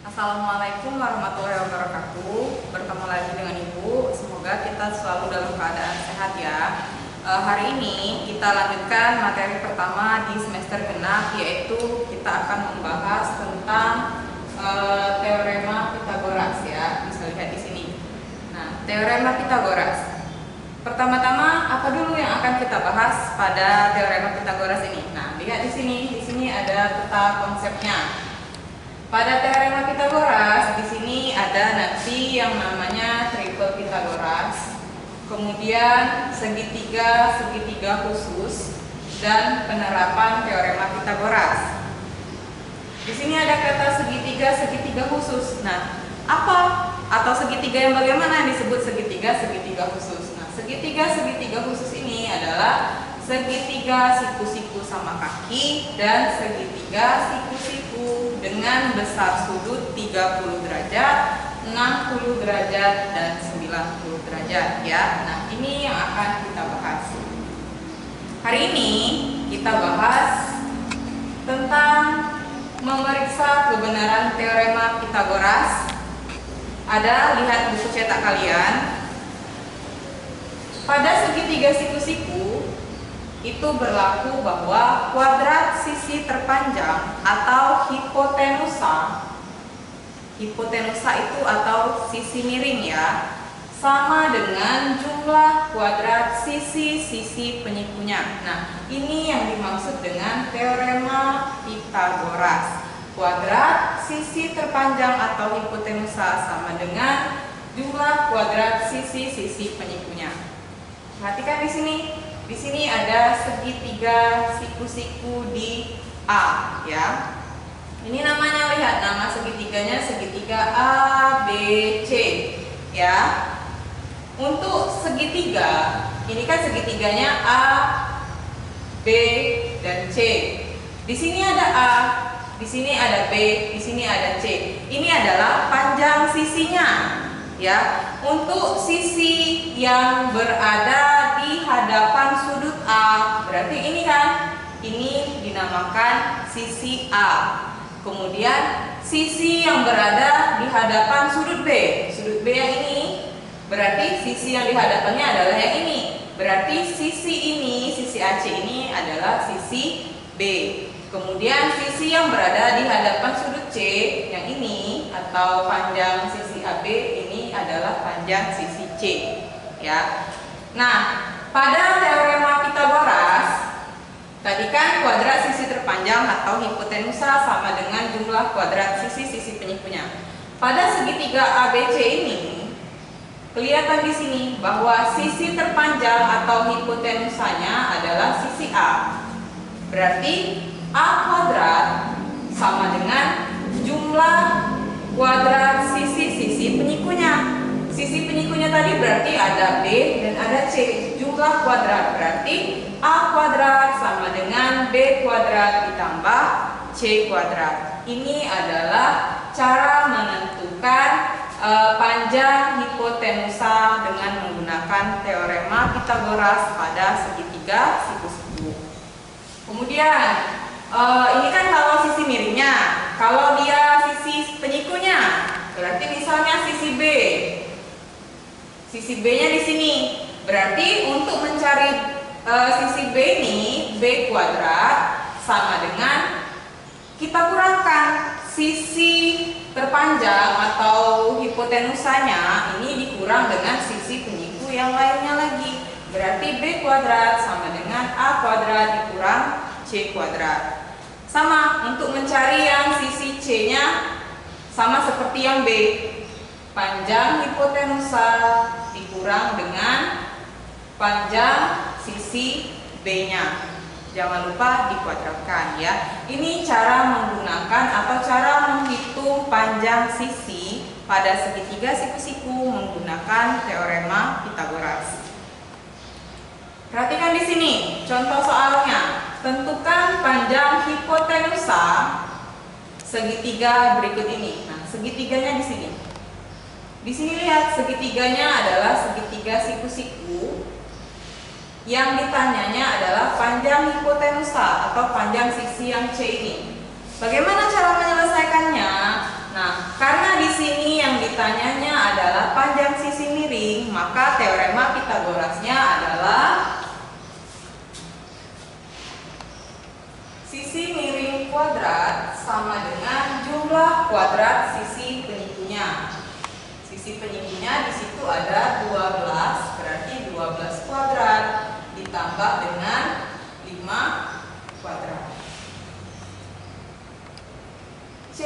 Assalamualaikum warahmatullahi wabarakatuh. Bertemu lagi dengan Ibu. Semoga kita selalu dalam keadaan sehat ya. Hari ini kita lanjutkan materi pertama di semester genap, yaitu kita akan membahas tentang teorema Pitagoras ya. Bisa lihat di sini. Nah, teorema Pitagoras. Pertama-tama apa dulu yang akan kita bahas pada teorema Pitagoras ini? Nah, lihat di sini. Di sini ada peta konsepnya. Pada teorema Pitagoras, di sini ada nanti yang namanya triple Pitagoras, kemudian segitiga khusus, dan penerapan teorema Pitagoras. Di sini ada kata segitiga khusus. Nah, apa atau segitiga yang bagaimana yang disebut segitiga khusus? Nah, segitiga khusus ini adalah segitiga siku-siku sama kaki dan segitiga siku-siku dengan besar sudut 30 derajat, 60 derajat, dan 90 derajat ya. Nah, ini yang akan kita bahas. Hari ini kita bahas tentang memeriksa kebenaran teorema Pitagoras. Ada, lihat buku cetak kalian. Pada segitiga siku-siku itu berlaku bahwa kuadrat sisi terpanjang atau hipotenusa itu atau sisi miring ya, sama dengan jumlah kuadrat sisi penyikunya. Nah, ini yang dimaksud dengan teorema Pitagoras. Kuadrat sisi terpanjang atau hipotenusa sama dengan jumlah kuadrat sisi penyikunya. Perhatikan di sini. Di sini ada segitiga siku-siku di A ya. Ini namanya, lihat nama segitiganya, segitiga A, B, C ya. Untuk segitiga, ini kan segitiganya A, B, dan C. Di sini ada A, di sini ada B, di sini ada C. Ini adalah panjang sisinya ya. Untuk sisi yang berada di hadapan sudut A, berarti ini kan, ini dinamakan sisi A. Kemudian sisi yang berada di hadapan sudut B yang ini, berarti sisi yang dihadapannya adalah yang ini. Berarti sisi ini, sisi AC ini adalah sisi B. Kemudian sisi yang berada di hadapan sudut C yang ini atau panjang sisi AB ini adalah panjang sisi C ya. Nah, pada teorema Pitagoras tadi kan kuadrat sisi terpanjang atau hipotenusa sama dengan jumlah kuadrat sisi penyikunya. Pada segitiga ABC ini kelihatan di sini bahwa sisi terpanjang atau hipotenusanya adalah sisi A. Berarti A kuadrat sama dengan jumlah kuadrat sisi penyikunya. Sisi penyikunya tadi berarti ada B dan ada C. Jumlah kuadrat berarti A kuadrat sama dengan B kuadrat ditambah C kuadrat. Ini adalah cara menentukan panjang hipotenusa dengan menggunakan teorema Pitagoras pada segitiga siku-siku. Kemudian ini kan kalau sisi miringnya, kalau dia sisi penyikunya, berarti misalnya sisi B. Sisi B-nya di sini. Berarti untuk mencari sisi B ini, B kuadrat sama dengan kita kurangkan sisi terpanjang atau hipotenusanya ini dikurang dengan sisi penyiku yang lainnya lagi. Berarti B kuadrat sama dengan A kuadrat dikurang C kuadrat. Sama untuk mencari yang sisi C-nya sama seperti yang B. Panjang hipotenusa dikurang dengan panjang sisi B-nya. Jangan lupa dikuadratkan ya. Ini cara menggunakan atau cara menghitung panjang sisi pada segitiga siku-siku menggunakan teorema Pitagoras. Perhatikan di sini contoh soalnya. Tentukan panjang hipotenusa segitiga berikut ini. Nah, segitiganya di sini. Di sini lihat segitiganya adalah segitiga siku-siku. Yang ditanyanya adalah panjang hipotenusa atau panjang sisi yang C ini. Bagaimana cara menyelesaikannya? Nah, panjang sisi miring, maka teorema Pitagorasnya adalah sisi miring kuadrat sama dengan jumlah kuadrat sisi penyikunya. Sisi penyikunya di situ ada 12, berarti 12 kuadrat ditambah dengan 5 kuadrat. C,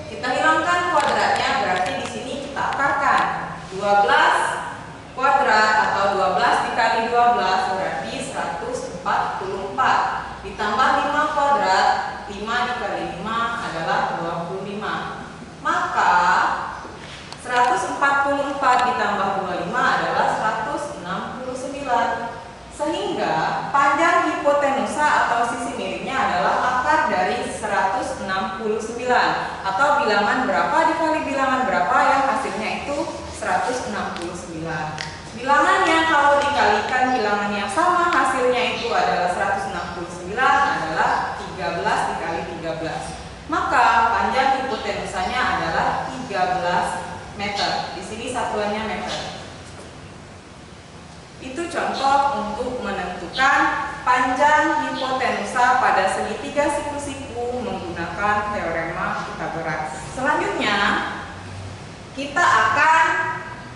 kita hilangkan kuadratnya, berarti di sini kita akarkan. 12 kuadrat atau 12 dikali 12 berarti 144. Ditambah 5 kuadrat, 5 dikali 5 adalah 25. Maka 144 ditambah 25 adalah 169. Sehingga panjang hipotenusa atau sisi miringnya adalah akar dari 169. Atau bilangan berapa dikali bilangan berapa yang hasilnya itu 169. Bilangannya kalau dikalikan bilangan yang sama hasilnya itu adalah 169 adalah 13 dikali 13. Maka panjang hipotenusanya adalah 13 meter. Di sini satuannya meter. Itu contoh untuk menentukan panjang hipotenusa pada segitiga siku-siku menggunakan teorema Pythagoras. Selanjutnya, kita akan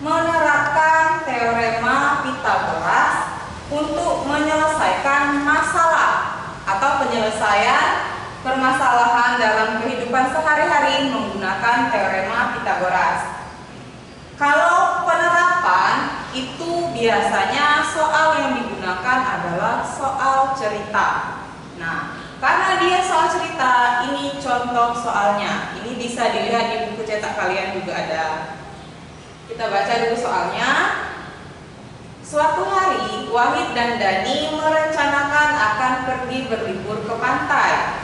menerapkan teorema Pythagoras untuk menyelesaikan masalah atau penyelesaian permasalahan dalam kehidupan sehari-hari menggunakan teorema Pythagoras. Kalau penerapan itu biasanya soal yang digunakan adalah soal cerita. Nah, karena dia soal cerita, ini contoh soalnya. Ini bisa dilihat di buku cetak kalian juga ada. Kita baca dulu soalnya. Suatu hari, Wahid dan Dani merencanakan akan pergi berlibur ke pantai.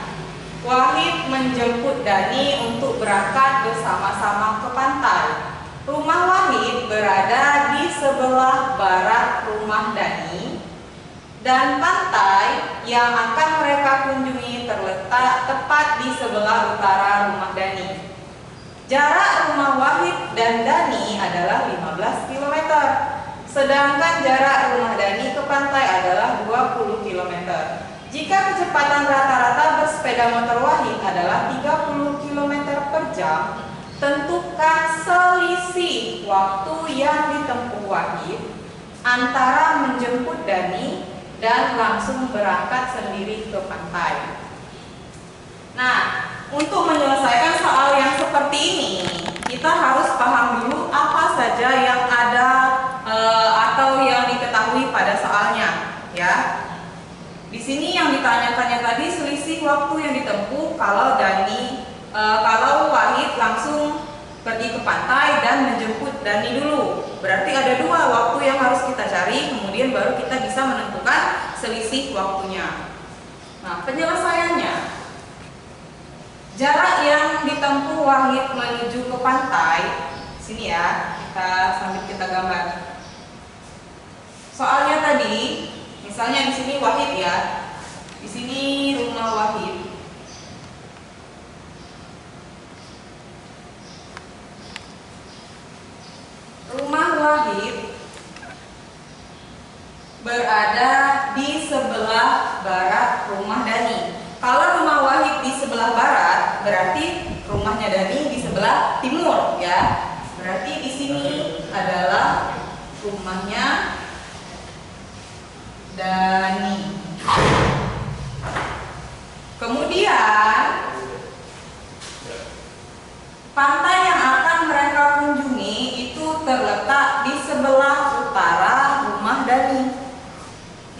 Wahid menjemput Dani untuk berangkat bersama-sama ke pantai. Rumah Wahid berada di sebelah barat rumah Dani dan pantai yang akan mereka kunjungi terletak tepat di sebelah utara rumah Dani. Jarak rumah Wahid dan Dani adalah 15 km, sedangkan jarak rumah Dani ke pantai adalah 20 km. Jika kecepatan rata-rata bersepeda motor Wahid adalah 30 km per jam, tentukan selisih waktu yang ditempuh Wahid antara menjemput Dani dan langsung berangkat sendiri ke pantai. Nah, untuk menyelesaikan soal yang seperti ini, kita harus paham dulu apa saja yang ada atau yang diketahui pada soalnya, ya. Di sini yang ditanyakannya tadi selisih waktu yang ditempuh kalau Wahid langsung pergi ke pantai dan menjemput Dani dulu. Berarti ada dua waktu yang harus kita cari, kemudian baru kita bisa menentukan selisih waktunya. Nah, penyelesaiannya, jarak yang ditempuh Wahid menuju ke pantai, sini ya, sambil kita gambar. Soalnya tadi, misalnya di sini Wahid ya, di sini rumah Wahid. Rumah Wahid berada di sebelah barat rumah Dani. Kalau rumah Wahid di sebelah barat, berarti rumahnya Dani di sebelah timur, ya. Berarti di sini adalah rumahnya Dani. Kemudian pantai yang akan mereka kunjungi itu terletak di sebelah utara rumah Dani.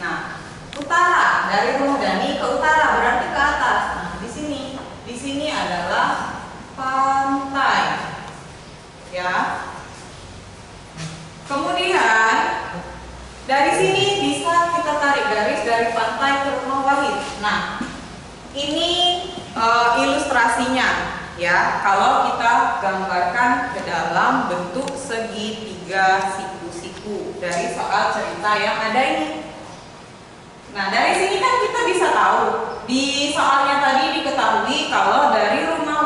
Nah, utara dari rumah Dani ke utara berarti ke atas. Nah, di sini adalah pantai, ya. Kemudian dari sini bisa kita tarik garis dari pantai ke rumah Wahid. Nah, ini ilustrasinya, ya. Kalau kita gambarkan ke dalam bentuk segitiga siku-siku dari soal cerita yang ada ini. Nah, dari sini kan kita bisa tahu, di soalnya tadi diketahui kalau dari rumah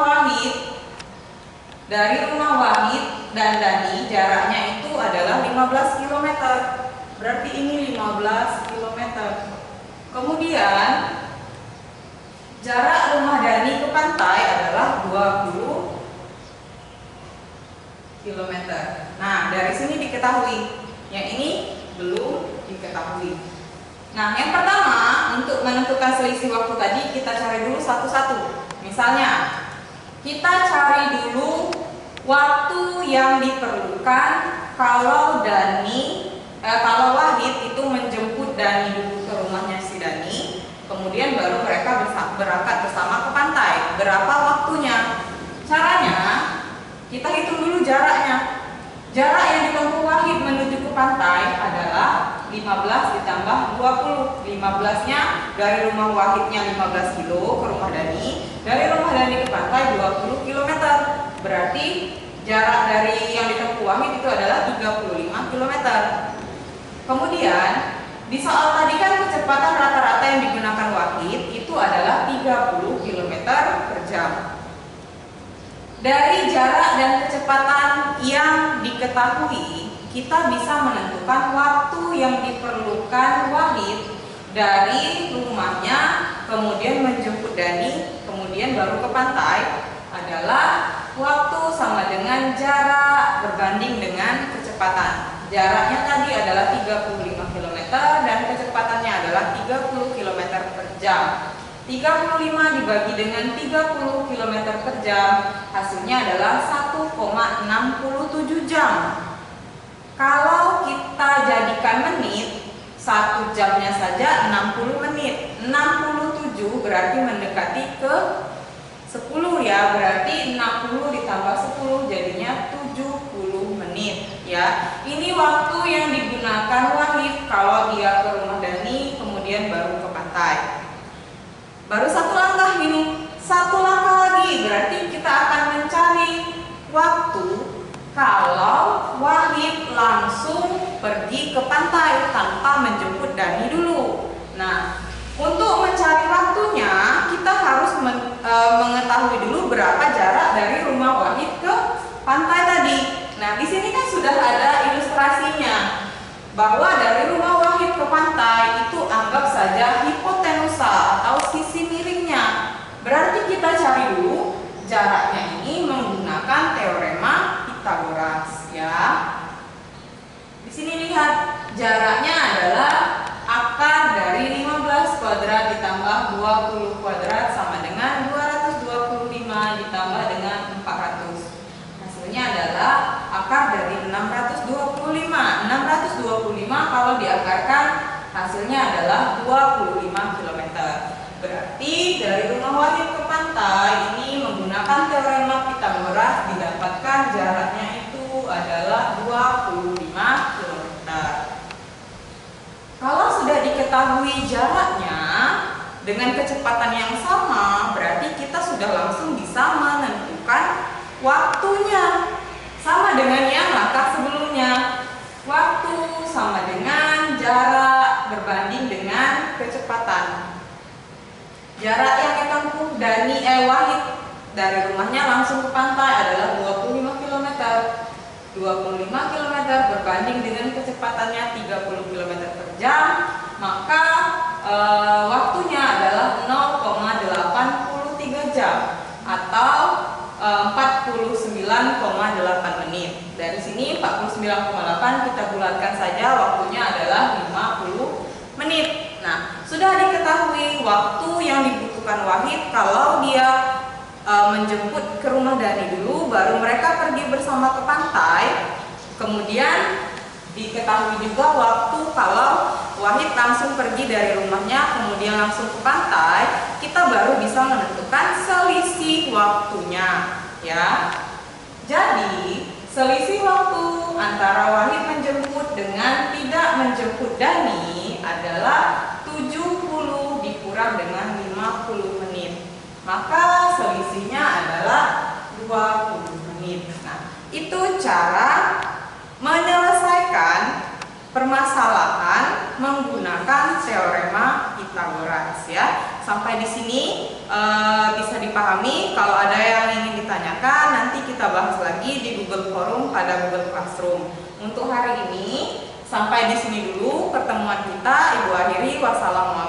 Wahid dan Dani jaraknya itu adalah 15 km. Berarti ini 15 km. Kemudian jarak rumah Dani ke pantai adalah 20 km. Nah, dari sini diketahui. Yang ini belum diketahui. Nah, yang pertama, untuk menentukan selisih waktu tadi, kita cari dulu satu-satu. Misalnya, kita cari dulu waktu yang diperlukan kalau Wahid itu menjemput Dani dulu ke rumahnya si Dani, kemudian baru mereka berangkat bersama ke pantai. Berapa waktunya? Caranya, kita hitung dulu jaraknya. Jarak yang ditempuh Wahid menuju ke pantai adalah 15 ditambah 20. 15-nya dari rumah Wahidnya 15 kilo ke rumah Dani. Dari rumah Dani ke pantai 20 km. Berarti jarak dari yang ditempuh Wahid itu adalah 35 km. Kemudian di soal tadi kan kecepatan rata-rata yang digunakan Wahid itu adalah 30 km per jam. Dari jarak dan kecepatan yang diketahui, kita bisa menentukan waktu yang diperlukan Wahid dari rumahnya, kemudian menjemput Dani, kemudian baru ke pantai adalah waktu sama dengan jarak berbanding dengan kecepatan. Jaraknya tadi adalah 35 km dan kecepatannya adalah 30 km per jam. 35 dibagi dengan 30 km per jam, hasilnya adalah 1,67 jam. Kalau kita jadikan menit, 1 jamnya saja 60 menit. 67 berarti mendekati ke 10 ya, berarti 60 ditambah 10 jadinya 70 menit ya. Ini waktu yang digunakan Wahid kalau dia ke rumah Dani kemudian baru ke pantai. Baru satu langkah ini, satu langkah lagi, berarti kita akan mencari waktu kalau Wahid langsung pergi ke pantai tanpa menjemput Dani dulu. Nah, untuk mencari waktunya kita harus mengetahui dulu berapa jarak dari rumah Wahid ke pantai tadi. Nah, di sini kan sudah ada ilustrasinya bahwa dari rumah Wahid ke pantai itu anggap saja hipotenusa atau sisi miringnya. Berarti kita cari dulu jaraknya ini menggunakan teorema Pythagoras ya. Di sini lihat jaraknya adalah akar dari 15 kuadrat ditambah 20 kuadrat sama dengan 225 ditambah dengan 400. Hasilnya adalah akar dari 625. 625 kalau diakarkan hasilnya adalah 25 km. Berarti dari rumah Wahid ke pantai ini menggunakan teorema Pythagoras didapatkan jaraknya itu adalah 25 km. Kalau sudah diketahui jaraknya dengan kecepatan yang sama, berarti kita sudah langsung bisa menentukan waktunya. Sama dengan yang langkah sebelumnya. Waktu sama dengan jarak berbanding dengan kecepatan. Jarak yang ditempuh Wahid dari rumahnya langsung ke pantai adalah 25 km. 25 km berbanding dengan kecepatannya 30 km per jam, maka waktunya adalah 0,83 jam atau 49,8 menit. Dari sini 49,8 kita bulatkan saja, waktunya adalah 50 menit. Nah, sudah diketahui waktu yang dibutuhkan Wahid kalau dia menjemput ke rumah Dani dulu, baru mereka pergi bersama ke pantai. Kemudian diketahui juga waktu kalau Wahid langsung pergi dari rumahnya kemudian langsung ke pantai, kita baru bisa menentukan selisih waktunya ya. Jadi selisih waktu antara Wahid menjemput dengan tidak menjemput Dani adalah 70 dikurang dengan 50 menit. Maka selisihnya adalah 20 menit. Nah, itu cara menyelesaikan permasalahan menggunakan teorema Pythagoras ya. Sampai di sini bisa dipahami. Kalau ada yang ingin ditanyakan, nanti kita bahas lagi di Google Forum pada Google Classroom. Untuk hari ini sampai di sini dulu pertemuan kita. Ibu akhiri. Wassalamualaikum